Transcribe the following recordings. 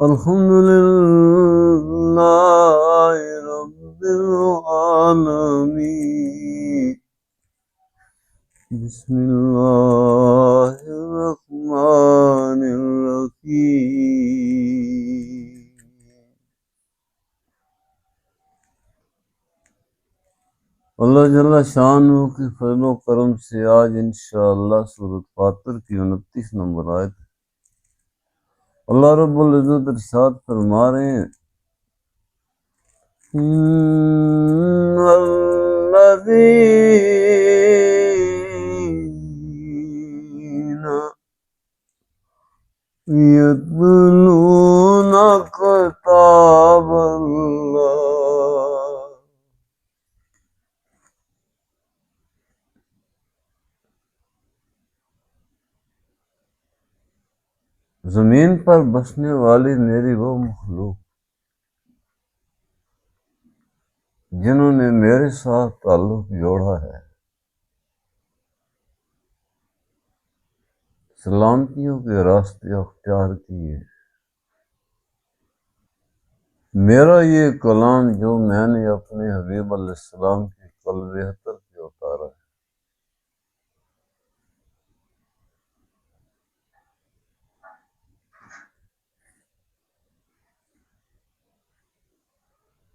الحمد لله رب العالمين. بسم الله الرحمن الرحيم. اللہ جل شانہ کی فضل و کرم سے آج انشاءاللہ سورۃ فاطر کی 29 نمبر آیت اللہ رب العزت ارشاد فرما رہے ہیں ان الذین یتلون کتاب اللہ. زمین پر بسنے والی میری وہ مخلوق جنہوں نے میرے ساتھ تعلق جوڑا ہے، سلامتیوں کے راستے اختیار کیے، میرا یہ کلام جو میں نے اپنے حبیب علیہ السلام کے قلب اطہر پہ اتارا ہے،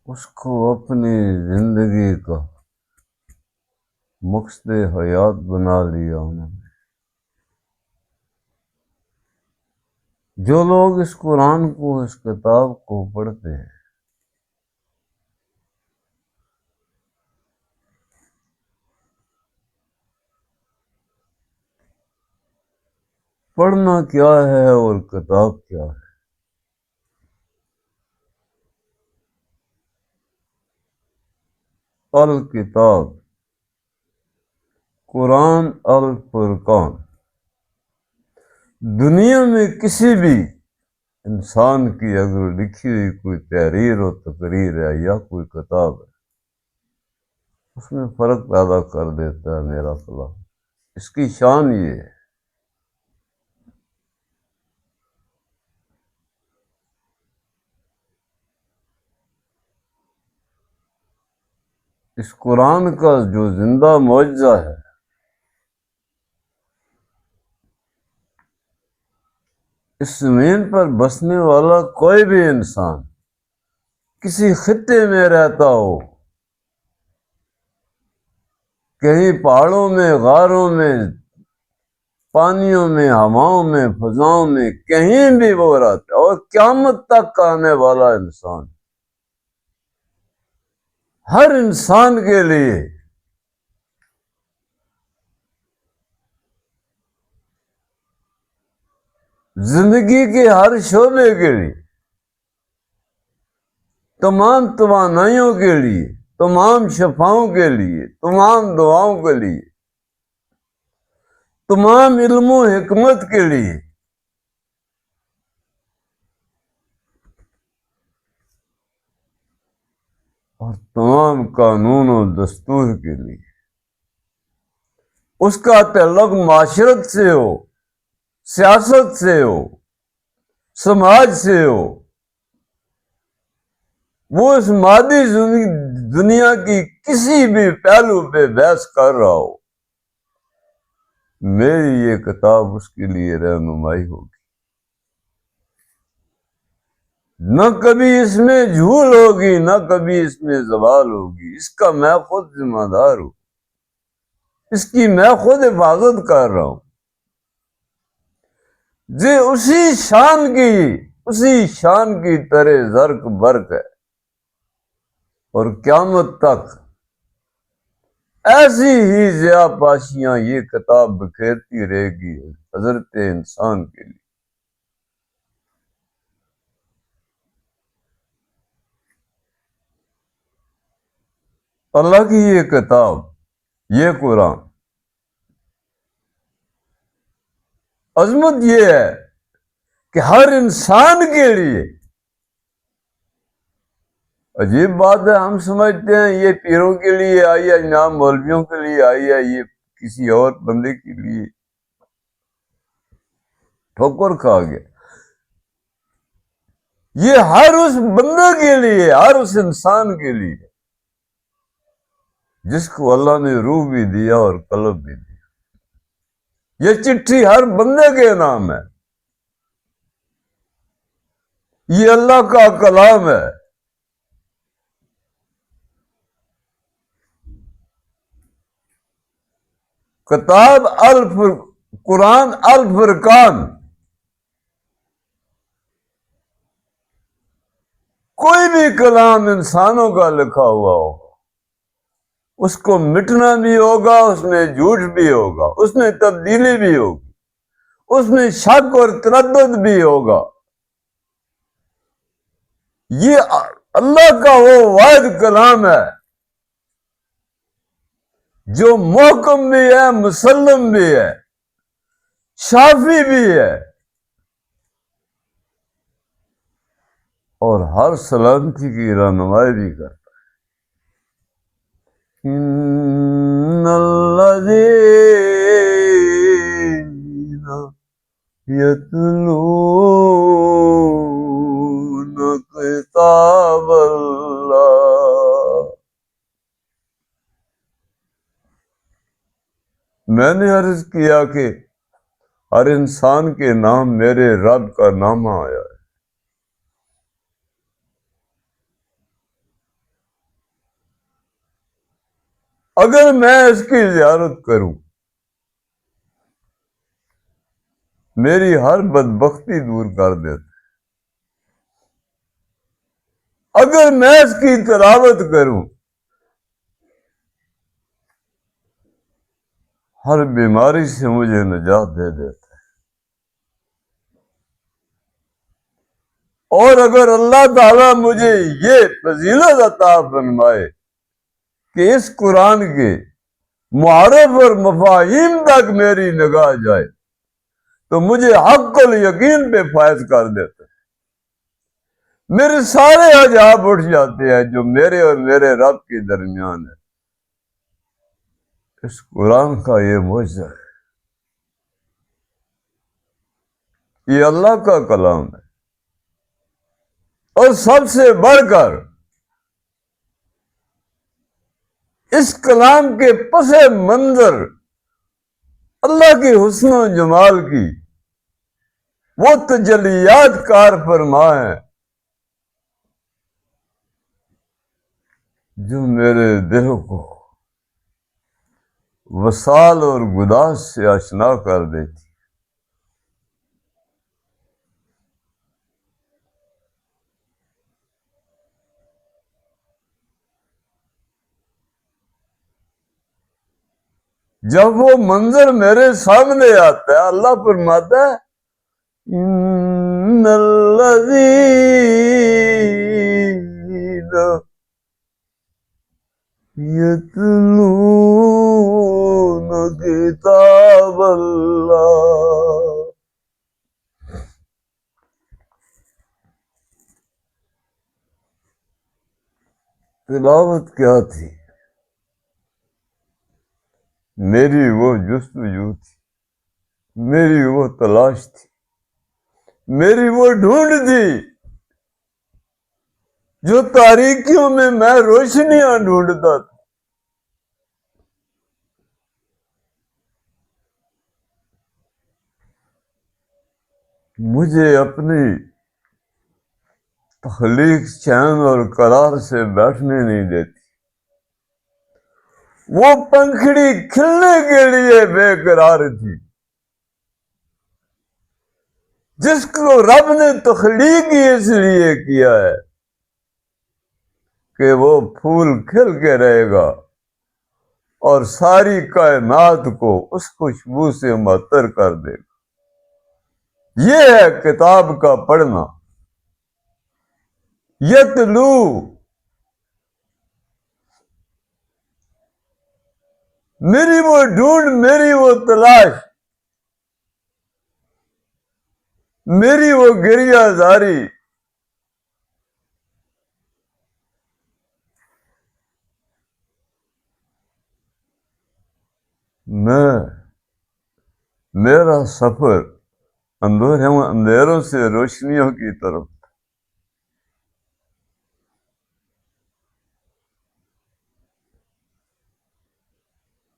اس کو اپنی زندگی کا مقصد حیات بنا لیا انہوں نے. جو لوگ اس قرآن کو، اس کتاب کو پڑھتے ہیں، پڑھنا کیا ہے اور کتاب کیا ہے؟ الکتاب قرآن الفرقان. دنیا میں کسی بھی انسان کی اگر لکھی ہوئی کوئی تحریر و تقریر ہے یا کوئی کتاب ہے، اس میں فرق پیدا کر دیتا ہے میرا کلام. اس کی شان یہ ہے. اس قرآن کا جو زندہ معجزہ ہے، اس زمین پر بسنے والا کوئی بھی انسان کسی خطے میں رہتا ہو، کہیں پہاڑوں میں، غاروں میں، پانیوں میں، ہواؤں میں، فضاؤں میں، کہیں بھی وہ رہتا ہے، اور قیامت تک کا آنے والا انسان، ہر انسان کے لیے زندگی کے ہر شعبے کے لیے، تمام توانائیوں کے لیے، تمام شفاؤں کے لیے، تمام دعاؤں کے لیے، تمام علم و حکمت کے لیے، اور تمام قانون و دستور کے لیے. اس کا تعلق معاشرت سے ہو، سیاست سے ہو، سماج سے ہو، وہ اس مادی دنیا کی کسی بھی پہلو پہ بحث کر رہا ہو، میری یہ کتاب اس کے لیے رہنمائی ہوگی. نہ کبھی اس میں جھول ہوگی، نہ کبھی اس میں زوال ہوگی. اس کا میں خود ذمہ دار ہوں، اس کی میں خود حفاظت کر رہا ہوں. یہ اسی شان کی طرح زرق برق ہے، اور قیامت تک ایسی ہی ضیاء پاشیاں یہ کتاب بکھیرتی رہے گی حضرت انسان کے لیے. اللہ کی یہ کتاب، یہ قرآن، عظمت یہ ہے کہ ہر انسان کے لیے. عجیب بات ہے، ہم سمجھتے ہیں یہ پیروں کے لیے آئی ہے، جناب مولویوں کے لیے آئی ہے، یہ کسی اور بندے کے لیے. ٹھوکر کھا گیا. یہ ہر اس بندے کے لیے، ہر اس انسان کے لیے جس کو اللہ نے روح بھی دیا اور قلب بھی دیا. یہ چٹھی ہر بندے کے نام ہے. یہ اللہ کا کلام ہے. کتاب قرآن الفرقان. کوئی بھی کلام انسانوں کا لکھا ہوا ہوگا، اس کو مٹنا بھی ہوگا، اس میں جھوٹ بھی ہوگا، اس میں تبدیلی بھی ہوگی، اس میں شک اور تردد بھی ہوگا. یہ اللہ کا وہ واحد کلام ہے جو محکم بھی ہے، مسلم بھی ہے، شافی بھی ہے، اور ہر سلامتی کی رہنمائی بھی کرتا ہے. ان الذین یتلون کتاب اللہ. میں نے عرض کیا کہ ہر انسان کے نام میرے رب کا نامہ آیا ہے. اگر میں اس کی زیارت کروں، میری ہر بدبختی دور کر دیتا. اگر میں اس کی تلاوت کروں، ہر بیماری سے مجھے نجات دے دیتا ہے. اور اگر اللہ تعالیٰ مجھے یہ فضیلت عطا فرمائے کہ اس قرآن کے معارف اور مفاہیم تک میری نگاہ جائے، تو مجھے حق الیقین پہ فائز کر دیتا ہے. میرے سارے حجاب اٹھ جاتے ہیں جو میرے اور میرے رب کے درمیان ہے. اس قرآن کا یہ معجزہ ہے. یہ اللہ کا کلام ہے. اور سب سے بڑھ کر اس کلام کے پس منظر اللہ کے حسن و جمال کی وہ تجلیات کار فرما ہے جو میرے دل کو وصال اور گداز سے آشنا کر دیتی. جب وہ منظر میرے سامنے آتا ہے، اللہ فرماتا ہے ان الذین یتلون کتاب اللہ. تلاوت کیا تھی؟ میری وہ جستجو تھی، میری وہ تلاش تھی، میری وہ ڈھونڈ تھی جو تاریکیوں میں روشنیاں ڈھونڈتا تھا. مجھے اپنی تخلیق چین اور قرار سے بیٹھنے نہیں دیتی. وہ پنکھڑی کھلنے کے لیے بے قرار تھی. جس کو رب نے تخلیق ہی اس لیے کیا ہے کہ وہ پھول کھل کے رہے گا اور ساری کائنات کو اس خوشبو سے معطر کر دے گا. یہ ہے کتاب کا پڑھنا. یتلو، میری وہ ڈھونڈ، میری وہ تلاش، میری وہ گریہ زاری. میرا سفر اندھیروں سے روشنیوں کی طرف.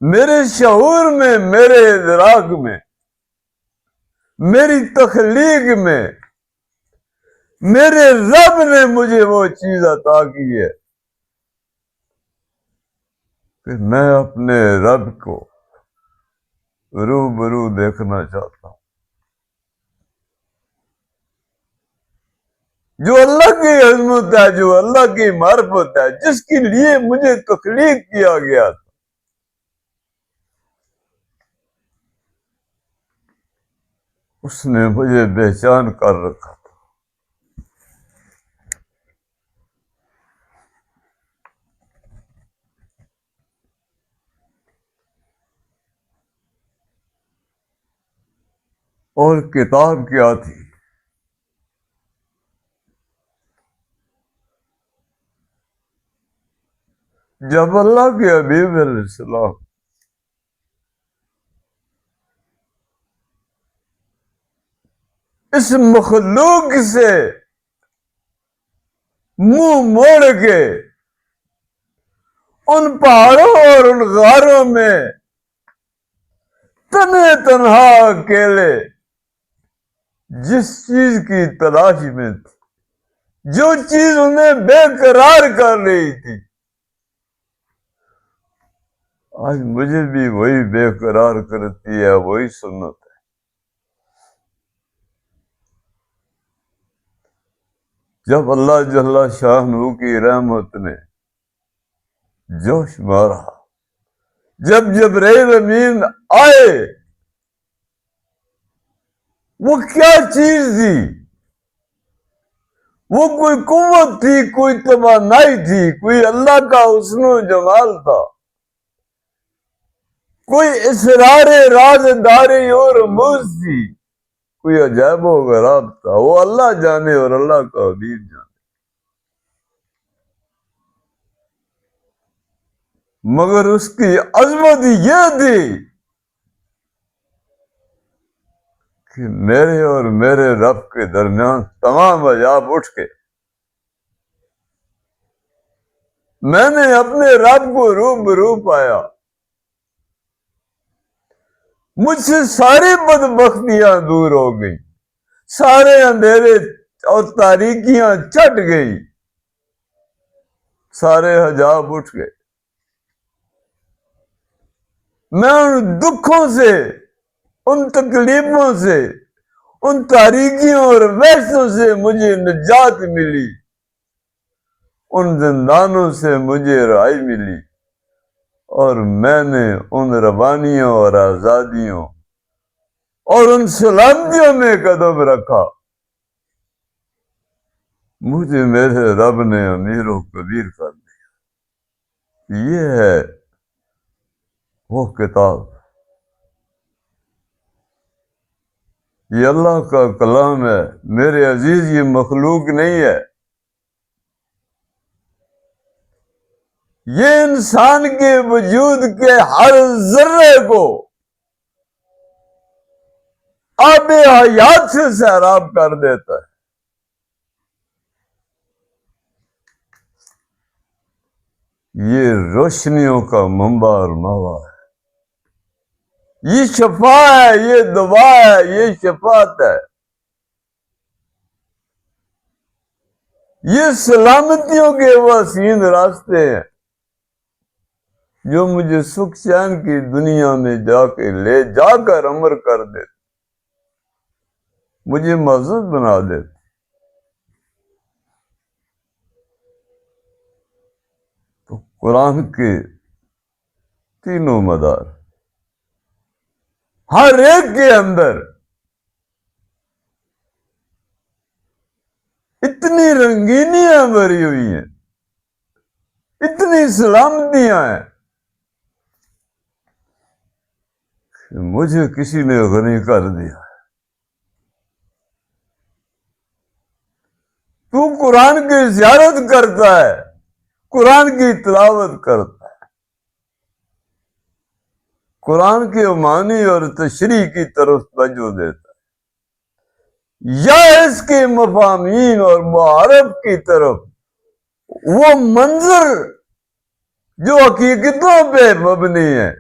میرے شعور میں، میرے ادراک میں، میری تخلیق میں میرے رب نے مجھے وہ چیز عطا کی ہے کہ میں اپنے رب کو روبرو دیکھنا چاہتا ہوں، جو اللہ کی عظمت ہے، جو اللہ کی معرفت ہے، جس کے لیے مجھے تخلیق کیا گیا تھا، اس نے مجھے پہچان کر رکھا تھا۔ اور کتاب کیا تھی؟ جب اللہ کے حبیب علیہ السلام اس مخلوق سے منہ موڑ کے ان پہاڑوں اور ان غاروں میں تنہا اکیلے جس چیز کی تلاش میں تھی، جو چیز انہیں بے قرار کر رہی تھی، آج مجھے بھی وہی بے قرار کرتی ہے، وہی سنت ہے۔ جب اللہ جل شانہ کی رحمت نے جوش مارا، جب جبرائیل امین آئے، وہ کیا چیز تھی؟ وہ کوئی قوت تھی، کوئی توانائی تھی، کوئی اللہ کا حسن و جمال تھا، کوئی اسرار راز داری اور رموز تھی، کوئی عجائب و غراب تھا؟ وہ اللہ جانے اور اللہ کا حبیب جانے۔ مگر اس کی عظمت یہ تھی کہ میرے اور میرے رب کے درمیان تمام عجاب اٹھ کے میں نے اپنے رب کو روبرو پایا، مجھ سے ساری بدبختیاں دور ہو گئی، سارے اندھیرے اور تاریکیاں چٹ گئی، سارے حجاب اٹھ گئے۔ میں ان دکھوں سے، ان تکلیفوں سے، ان تاریکیوں اور وحشتوں سے مجھے نجات ملی، ان زندانوں سے مجھے رہائی ملی، اور میں نے ان روانیوں اور آزادیوں اور ان سلامتیوں میں قدم رکھا۔ مجھے میرے رب نے امیر و کبیر کر دیا۔ یہ ہے وہ کتاب، یہ اللہ کا کلام ہے میرے عزیز، یہ مخلوق نہیں ہے۔ یہ انسان کے وجود کے ہر ذرے کو آب حیات سے سیراب کر دیتا ہے۔ یہ روشنیوں کا منبع اور ماوا ہے، یہ شفا ہے، یہ دوا ہے، یہ شفاعت ہے، یہ سلامتیوں کے وسیع راستے ہیں جو مجھے سکھ چین کی دنیا میں جا کے لے جا کر امر کر دیتے، مجھے معزز بنا دیتے۔ تو قرآن کے تینوں مدار، ہر ایک کے اندر اتنی رنگینیاں بھری ہوئی ہیں، اتنی سلامتیاں ہیں کہ مجھے کسی نے غنی کر دیا۔ تو قرآن کی زیارت کرتا ہے، قرآن کی تلاوت کرتا ہے، قرآن کی معنی اور تشریح کی طرف توجہ دیتا ہے، یا اس کے مفاہیم اور معارف کی طرف، وہ منظر جو حقیقتوں پہ مبنی ہے،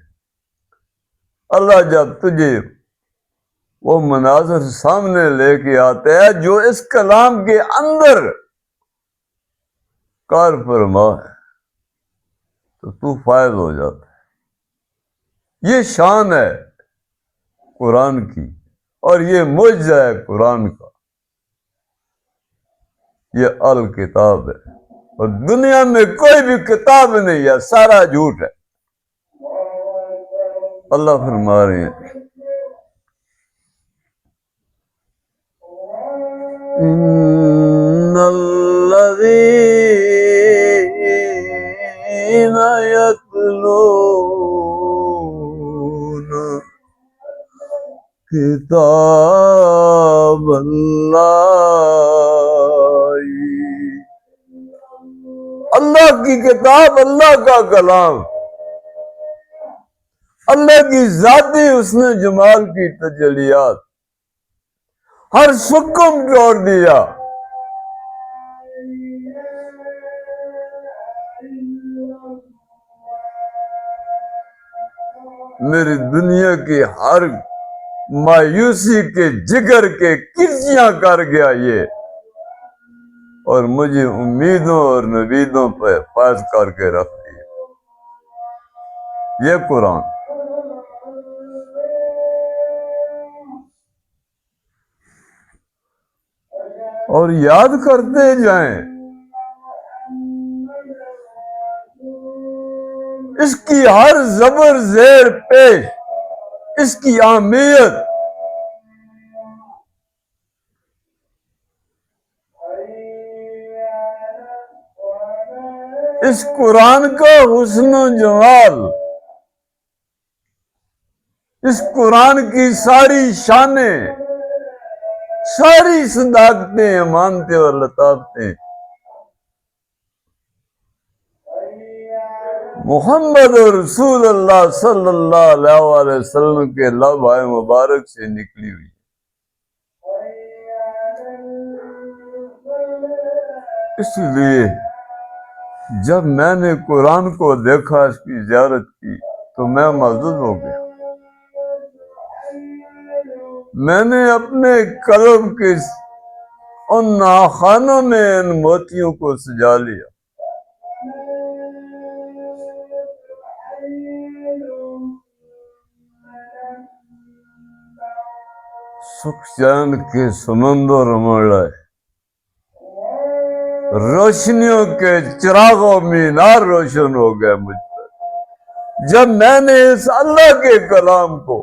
اللہ جب تجھے وہ مناظر سامنے لے کے آتے ہے جو اس کلام کے اندر کار فرما ہے تو فائز ہو جاتا ہے۔ یہ شان ہے قرآن کی اور یہ معجزہ ہے قرآن کا، یہ الکتاب ہے، اور دنیا میں کوئی بھی کتاب نہیں ہے، سارا جھوٹ ہے۔ اللہ فرما رہے ہیں ان الذین یتلون کتاب اللہ کی کتاب، اللہ کا کلام، اللہ کی ذاتی حسن جمال کی تجلیات، ہر شکم چھوڑ دیا، میری دنیا کی ہر مایوسی کے جگر کے کرچیاں کر گیا یہ، اور مجھے امیدوں اور نویدوں پہ فائز کر کے رکھ دیا یہ قرآن۔ اور یاد کرتے جائیں اس کی ہر زبر زیر پیش، اس کی اہمیت، اس قرآن کا حسن و جمال، اس قرآن کی ساری شانیں، ساری صداقتیں، امانتیں اور لطافتیں محمد رسول اللہ صلی اللہ علیہ وسلم کے لبائے مبارک سے نکلی ہوئی۔ اس لیے جب میں نے قرآن کو دیکھا، اس کی زیارت کی، تو میں معزز ہو گیا۔ میں نے اپنے قلب کے ان ناخانوں میں ان موتیوں کو سجا لیا۔ سکھ چین کے سمندر منڈائے، روشنیوں کے چراغوں مینار روشن ہو گئے مجھ پر، جب میں نے اس اللہ کے کلام کو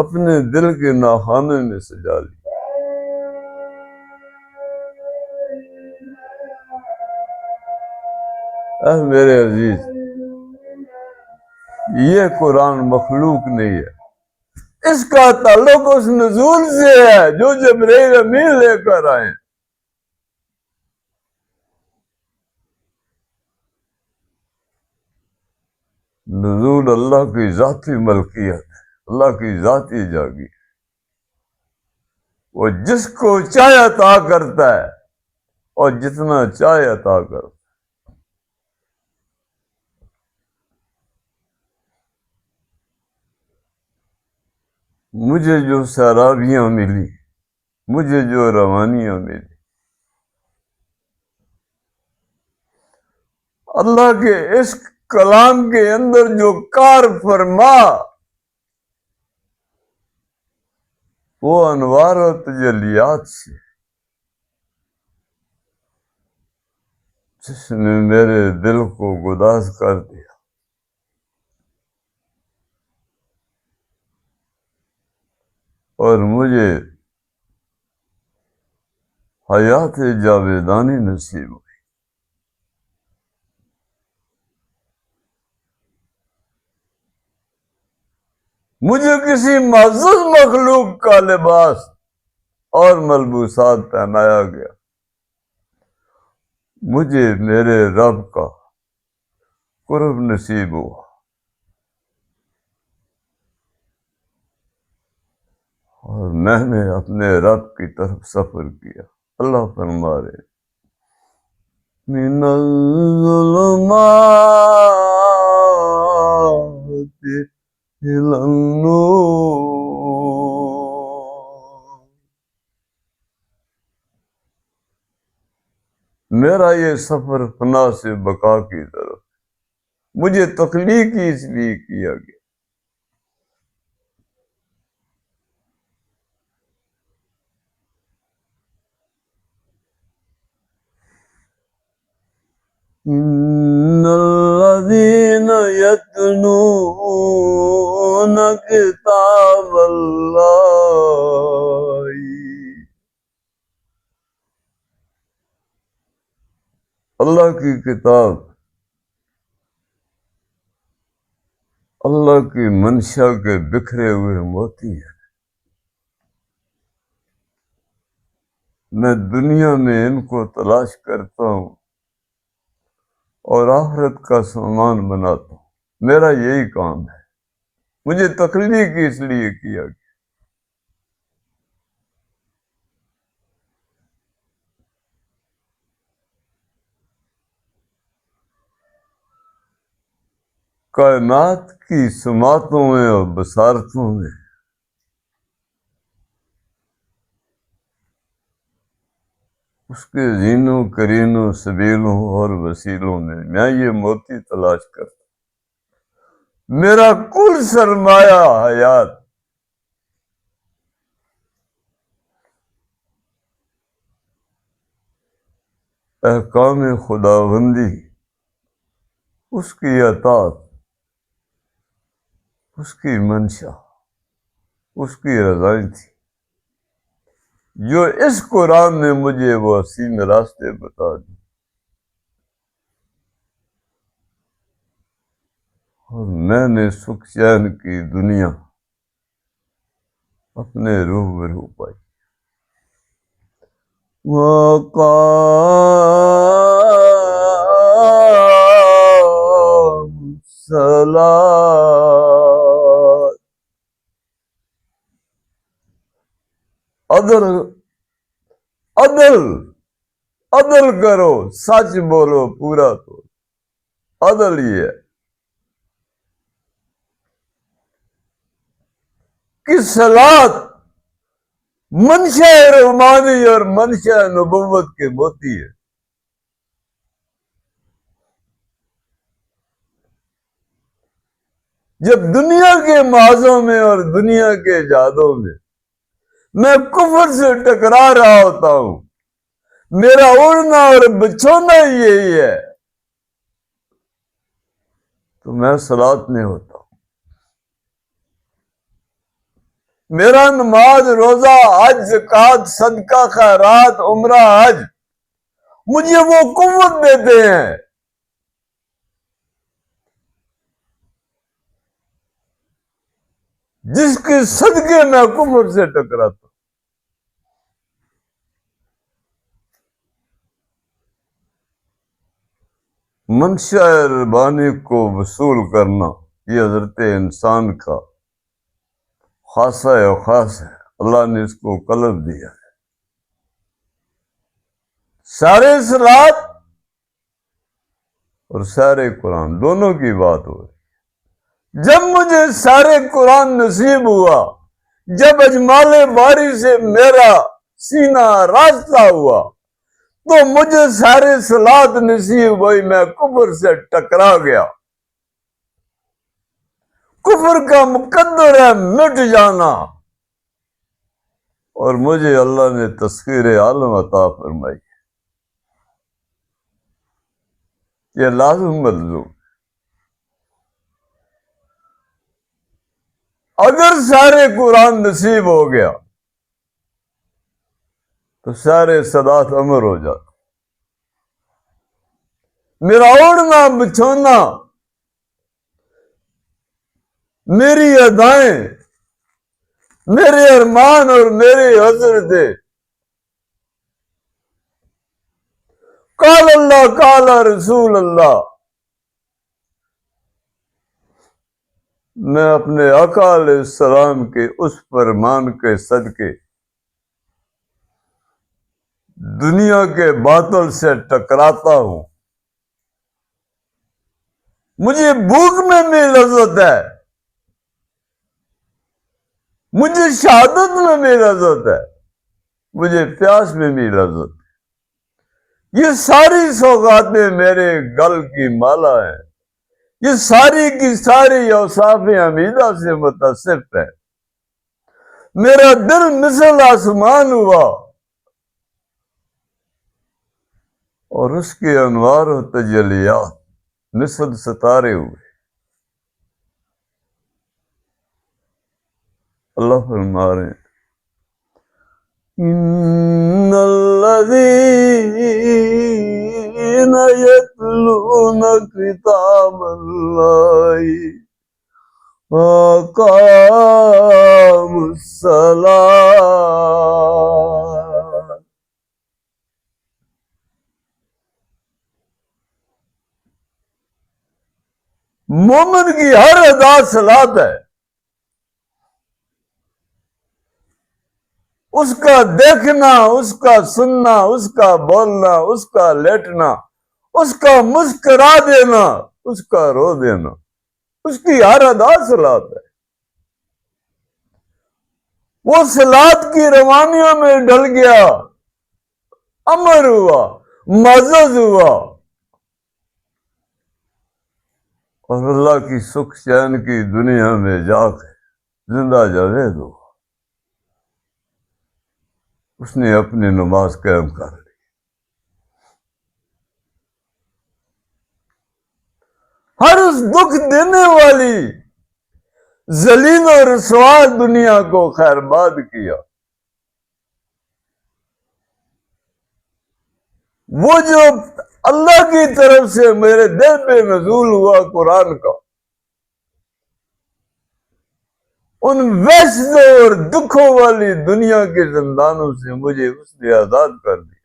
اپنے دل کے ناخانے میں سجا لی۔ اے میرے عزیز، یہ قرآن مخلوق نہیں ہے، اس کا تعلق اس نزول سے ہے جو جبرائیل امین لے کر آئے۔ نزول اللہ کی ذاتی ملکیت، اللہ کی ذاتی جاگی، وہ جس کو چاہے عطا کرتا ہے اور جتنا چاہے عطا کرتا ہے۔ مجھے جو سیرابیاں ملی، مجھے جو روانیاں ملی، اللہ کے اس کلام کے اندر جو کار فرما، وہ انوار و تجلیات سے، جس نے میرے دل کو گداز کر دیا، اور مجھے حیات جاویدانی نصیب ہوئی۔ مجھے کسی معزز مخلوق کا لباس اور ملبوسات پہنایا گیا، مجھے میرے رب کا قرب نصیب ہوا، اور میں نے اپنے رب کی طرف سفر کیا۔ اللہ فرما رہے من الظلمات إلى النور. میرا یہ سفر فنا سے بقا کی طرف، مجھے تخلیق ہی اس لیے کیا گیا. إن الذين يتلون كتاب الله، اللہ کی کتاب، اللہ کی منشا کے بکھرے ہوئے موتی ہیں. میں دنیا میں ان کو تلاش کرتا ہوں اور آخرت کا سامان بناتا ہوں. میرا یہی کام ہے. مجھے تخلیق اس لیے کیا گیا. کائنات کی سماعتوں میں اور بصارتوں میں اس کے زینوں کرینوں سبیلوں اور وسیلوں میں یہ موتی تلاش کرتا ہوں. میرا کل سرمایہ حیات احکام خداوندی، اس کی اطاعت، اس کی منشا، اس کی رضائی تھی، جو اس قرآن نے مجھے وہ حسین راستے بتا دی. اور میں نے سکھ چین کی دنیا اپنے روبرو پائی. وَقَامُ الصَّلَاةَ، عدل عدل عدل کرو، سچ بولو، پورا تو عدل ہی ہے کہ صلاۃ منشا رحمانی اور منشا نبوت کے موتی ہے. جب دنیا کے معاذوں میں اور دنیا کے جادوں میں کفر سے ٹکرا رہا ہوتا ہوں، میرا اڑنا اور بچھونا ہی یہی ہے، تو میں صلاۃ میں ہوتا ہوں. میرا نماز، روزہ، حج، زکوٰۃ، صدقہ، خیرات، عمرہ، حج مجھے وہ قوت دیتے ہیں جس کے صدقے میں کفر سے ٹکراتا ہوں. منشا ربانی کو وصول کرنا یہ حضرت انسان کا خاصہ و خاص ہے. اللہ نے اس کو قلب دیا ہے. سارے صلاۃ اور سارے قرآن دونوں کی بات ہو رہی. جب مجھے سارے قرآن نصیب ہوا، جب اجمال باری سے میرا سینہ راستہ ہوا، تو مجھے سارے صلاۃ نصیب ہوئی. میں کفر سے ٹکرا گیا. کفر کا مقدر ہے مٹ جانا، اور مجھے اللہ نے تسخیر عالم عطا فرمائی. یہ لازم ملزوم. اگر سارے قرآن نصیب ہو گیا تو سارے صلاۃ امر ہو جاتا. میرا اڑنا بچھونا، میری ادائیں، میرے ارمان اور میری حسرتیں قال اللہ قال رسول اللہ، میں اپنے آقا علیہ السلام کے اس فرمان کے صدقے دنیا کے باطل سے ٹکراتا ہوں. مجھے بھوک میں بھی لذت ہے مجھے شہادت میں بھی لذت ہے، مجھے پیاس میں بھی لذت ہے۔ یہ ساری سوغاتیں میرے گل کی مالا ہیں، یہ ساری کی ساری اوصاف حمیدہ سے متصف ہے۔ میرا دل مثل آسمان ہوا اور اس کے انوار و تجلیات مثل ستارے ہوئے۔ اللہ فرما رہے ہیں ان الذین یتلون کتاب اللہ وَأَقَامُوا الصَّلَاةَ۔ مومن کی ہر ادا صلاۃ ہے، اس کا دیکھنا، اس کا سننا، اس کا بولنا، اس کا لیٹنا، اس کا مسکرا دینا، اس کا رو دینا، اس کی ہر ادا صلاۃ ہے۔ وہ صلاۃ کی روانیوں میں ڈل گیا، امر ہوا، معزز ہوا، اور اللہ کی سکھ چین کی دنیا میں جا کے زندہ جاوید ہوا۔ اس نے اپنی نماز قائم کر لی۔ ہر اس دکھ دینے والی ذلیل و رسوا دنیا کو خیر باد کیا۔ وہ جو اللہ کی طرف سے میرے دل پہ نزول ہوا قرآن کا، ان وحشتوں اور دکھوں والی دنیا کے زندانوں سے مجھے اس نے آزاد کر دیا۔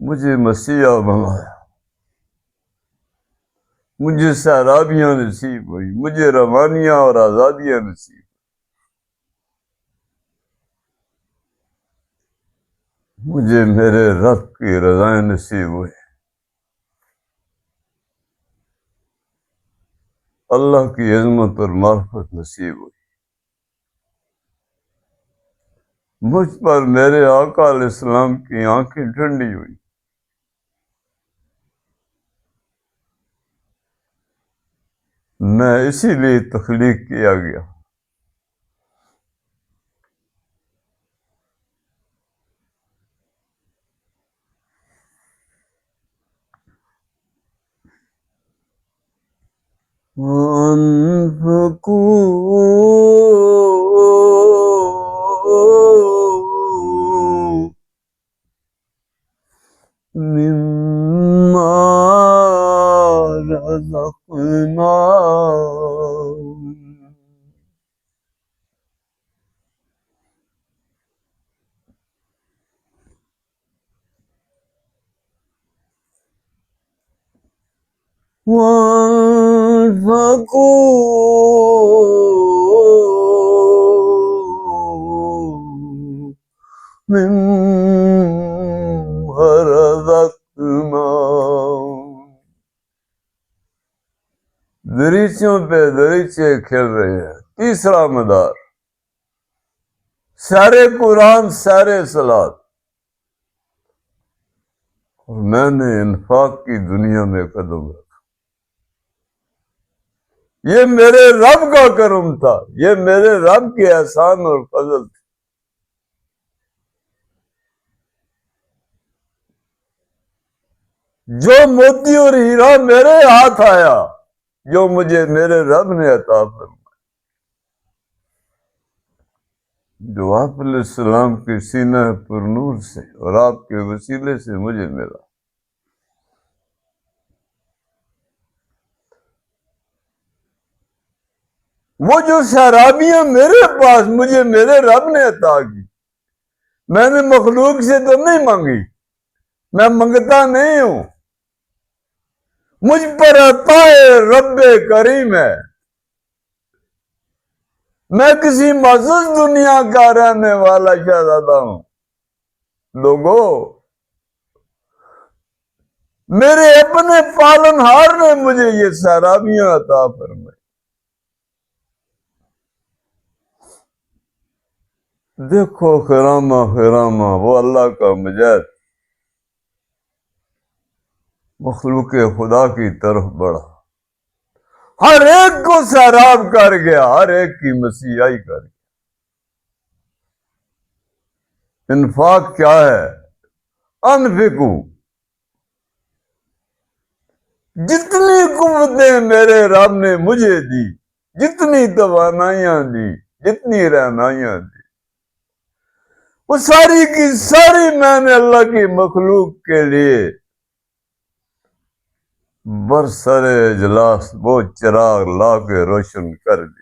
مجھے مسیحا بنایا، مجھے سیرابیاں نصیب ہوئی، مجھے روانیاں اور آزادیاں نصیب، مجھے میرے رب کی رضائیں نصیب ہوئی، اللہ کی عظمت اور معرفت نصیب ہوئی۔ مجھ پر میرے آقا علیہ السلام کی آنکھیں ٹھنڈی ہوئی۔ میں اسی لیے تخلیق کیا گیا۔ وَأَنفِقُوا مِمَّا رَزَقْنَاكُمْ وَأَنفِقُوا مِمَّا رَزَقْنَاكُمْ۔ دریچوں پہ دریچے کھل رہے ہیں۔ تیسرا مدار، سارے قرآن، سارے صلاۃ، اور میں نے انفاق کی دنیا میں قدم رکھا۔ یہ میرے رب کا کرم تھا، یہ میرے رب کے احسان اور فضل تھے۔ جو موتی اور ہیرا میرے ہاتھ آیا، جو مجھے میرے رب نے عطا فرمایا، جو آپ علیہ السلام کے سینہ پر نور سے اور آپ کے وسیلے سے مجھے ملا۔ وہ جو شرابیاں میرے پاس مجھے میرے رب نے عطا کی، میں نے مخلوق سے تو نہیں مانگی، میں منگتا نہیں ہوں، مجھ پر عطا رب کریم ہے۔ میں کسی معزز دنیا کا رہنے والا شہزادہ ہوں۔ لوگوں، میرے اپنے پالن ہار نے مجھے یہ سیرابیاں عطا فرمائی۔ دیکھو خرامہ خرامہ وہ اللہ کا مجاز مخلوق خدا کی طرف بڑھا، ہر ایک کو سیراب کر گیا، ہر ایک کی مسیحائی کر گیا۔ انفاق کیا ہے؟ انفقو، جتنی قوتیں میرے رب نے مجھے دی، جتنی توانائیاں دی، جتنی رہنمائیاں دی، وہ ساری کی ساری میں نے اللہ کی مخلوق کے لیے برسر اجلاس وہ چراغ لا کے روشن کر دی۔